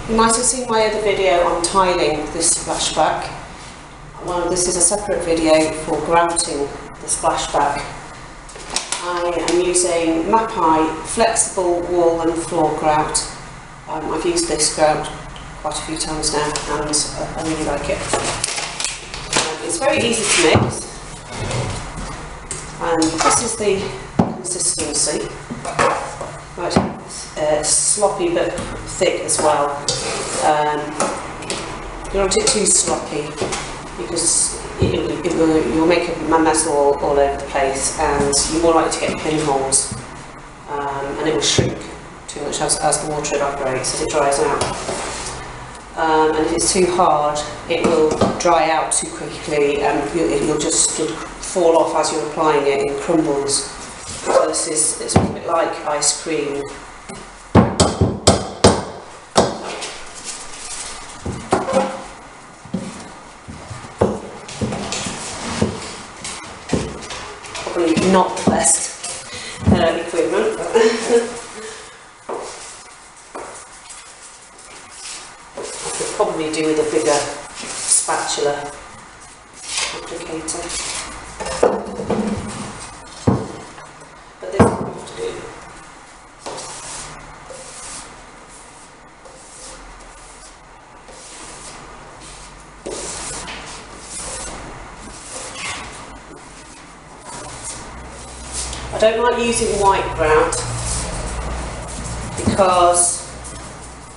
You might have seen my other video on tiling this splashback. Well, this is a separate video for grouting the splashback. I am using Mapai flexible wall and floor grout. I've used this grout quite a few times now and I really like it. It's very easy to mix, and this is the consistency. Right, sloppy but thick as well. You don't want it too sloppy because you'll make a mess all over the place, and you're more likely to get pinholes, and it will shrink too much as the water evaporates, as it dries out. And if it's too hard, it will dry out too quickly, and you'll just fall off as you're applying it in crumbles. So it's a bit like ice cream. Probably not the best equipment, but I could probably do with a bigger spatula applicator. But this will have to do. I don't like using white grout because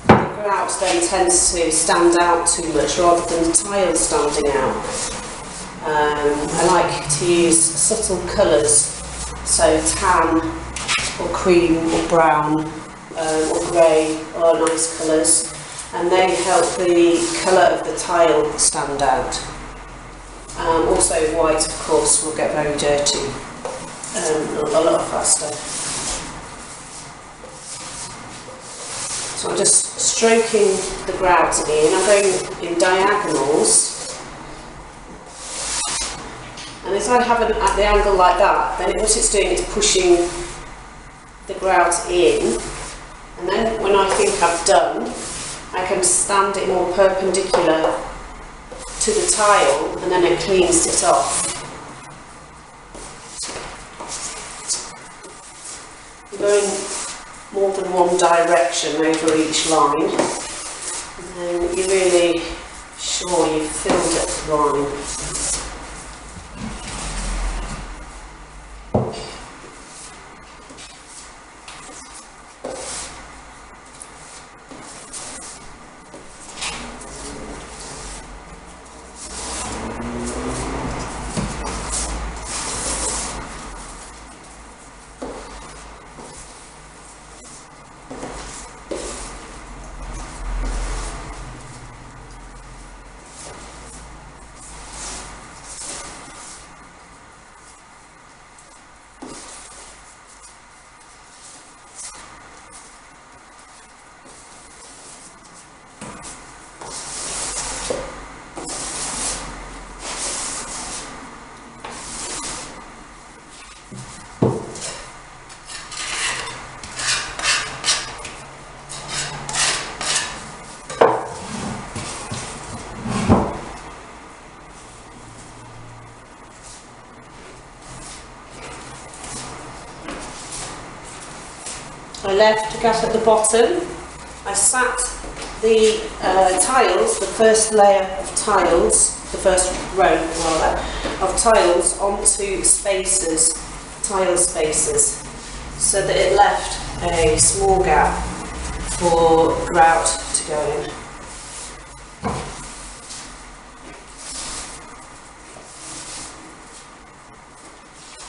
the grout then tends to stand out too much rather than the tile standing out. I like to use subtle colours, so tan or cream or brown or grey are nice colours, and they help the colour of the tile stand out. Also white, of course, will get very dirty. A lot faster. So I'm just stroking the grout in. I'm going in diagonals, and if I have it at the angle like that, then what it's doing is pushing the grout in, and then when I think I've done, I can stand it more perpendicular to the tile, and then it cleans it off. Going more than one direction over each line, and then you're really sure you've filled up the line. I left the gap at the bottom. I sat the tiles, the first layer of tiles, the first row rather, of tiles onto spaces, tile spaces, so that it left a small gap for grout to go in.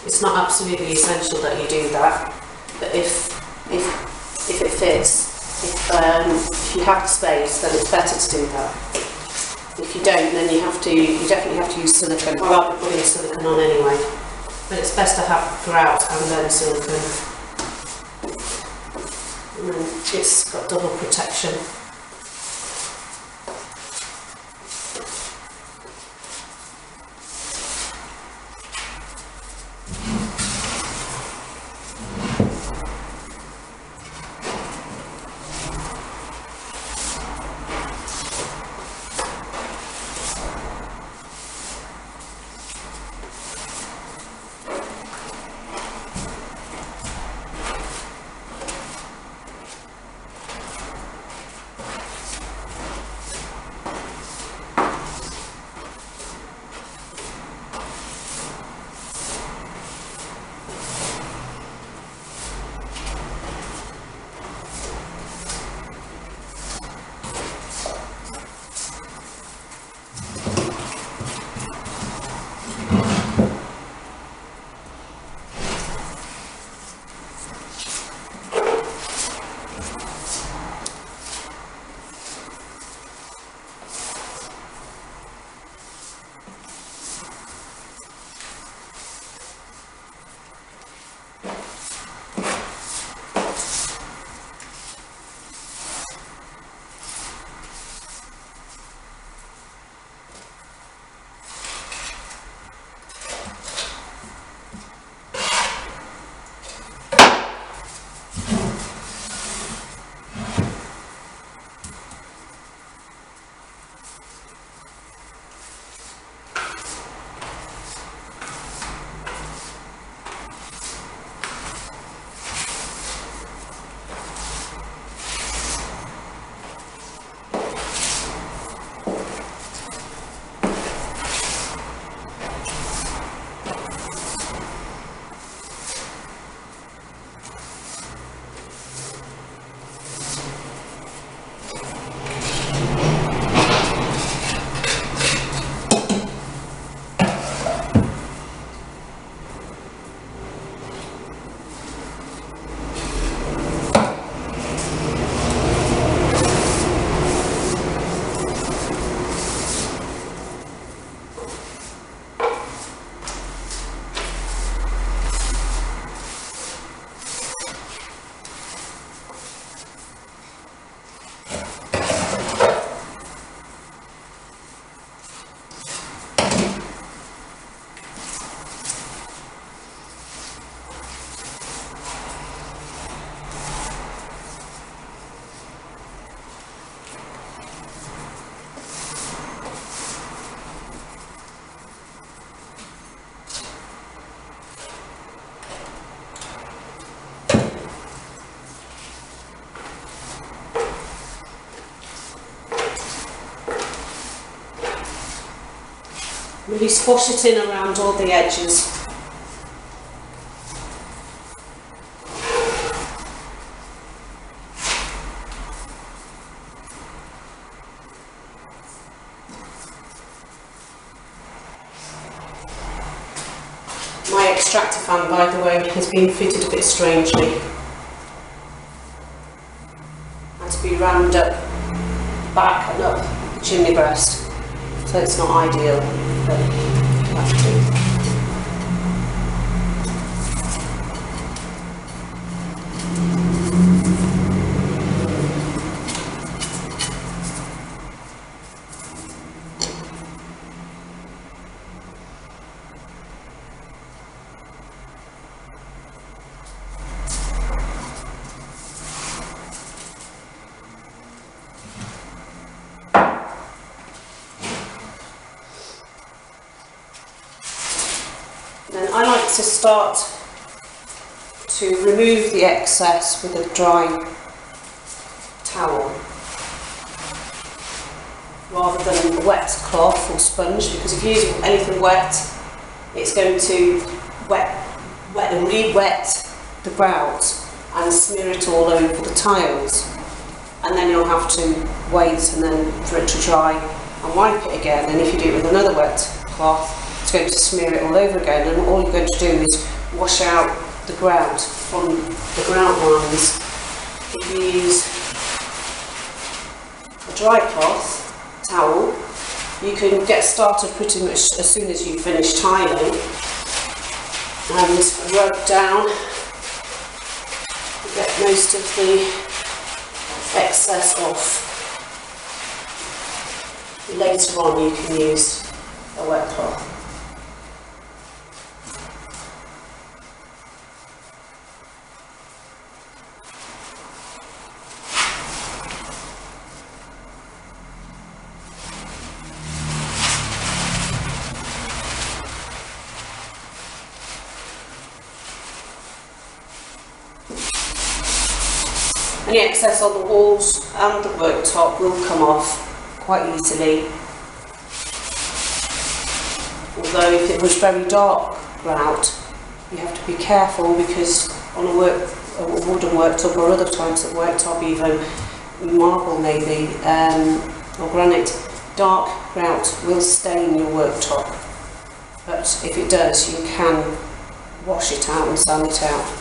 It's not absolutely essential that you do that, but if it fits, if you have the space, then it's better to do that. If you don't, then you definitely have to use silicone. Well, I'll be putting silicone on anyway, but it's best to have grout and then silicone. And then it's got double protection. Really squash it in around all the edges. My extractor fan, by the way, has been fitted a bit strangely. Had to be rammed up, back and up the chimney breast, so it's not ideal, but you have to. Then I like to start to remove the excess with a dry towel rather than a wet cloth or sponge, because if you use anything wet, it's going to re-wet the grout and smear it all over the tiles, and then you'll have to wait and then for it to dry and wipe it again. And if you do it with another wet cloth, it's going to smear it all over again, and all you're going to do is wash out the grout from the grout lines. If you use a dry cloth, towel, you can get started pretty much as soon as you finish tiling and rub down to get most of the excess off. Later on you can use a wet cloth. Any excess on the walls and the worktop will come off quite easily. Although if it was very dark grout, you have to be careful, because on a wooden worktop or other types of worktop, even marble maybe, or granite, dark grout will stain your worktop. but if it does, you can wash it out and sand it out.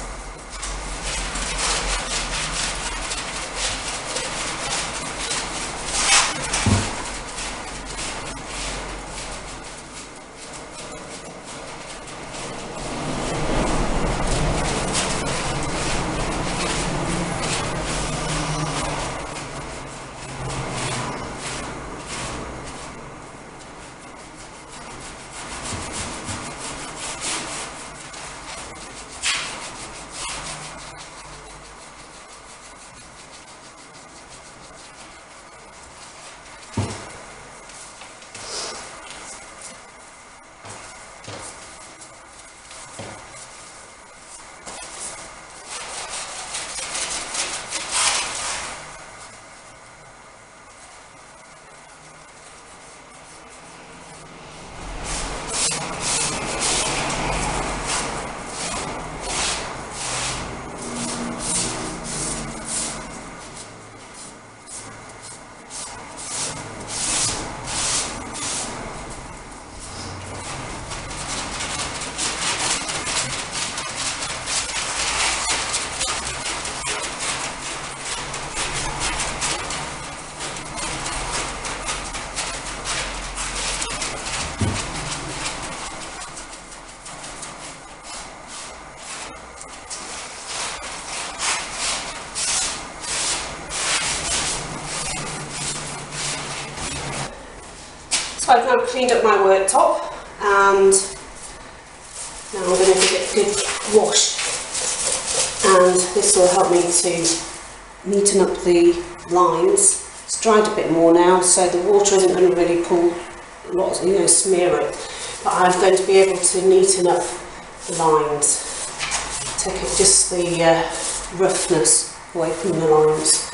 So I've now cleaned up my worktop, and now I'm going to give it a good wash, and this will help me to neaten up the lines. It's dried a bit more now, so the water isn't going to really pull lots, smear it, but I'm going to be able to neaten up the lines, take just the roughness away from the lines.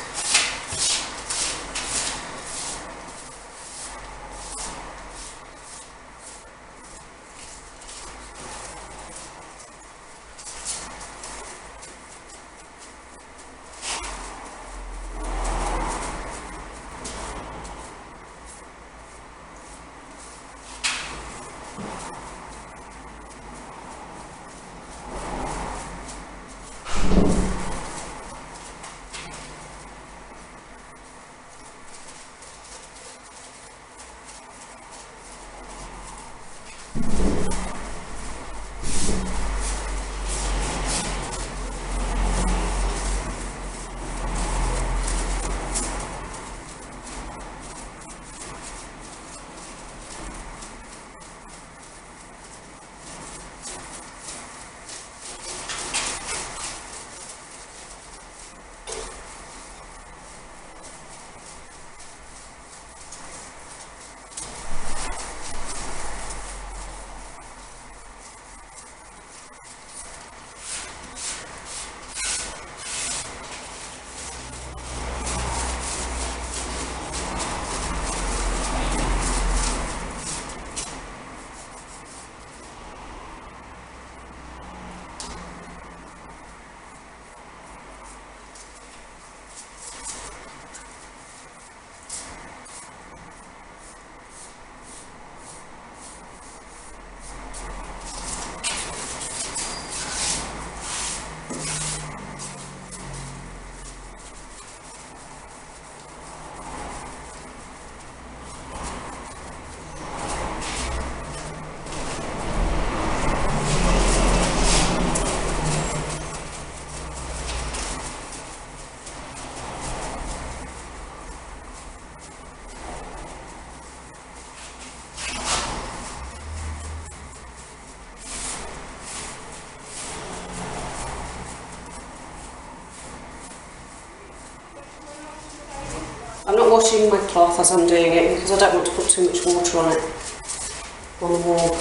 I'm not washing my cloth as I'm doing it because I don't want to put too much water on it, on the wall.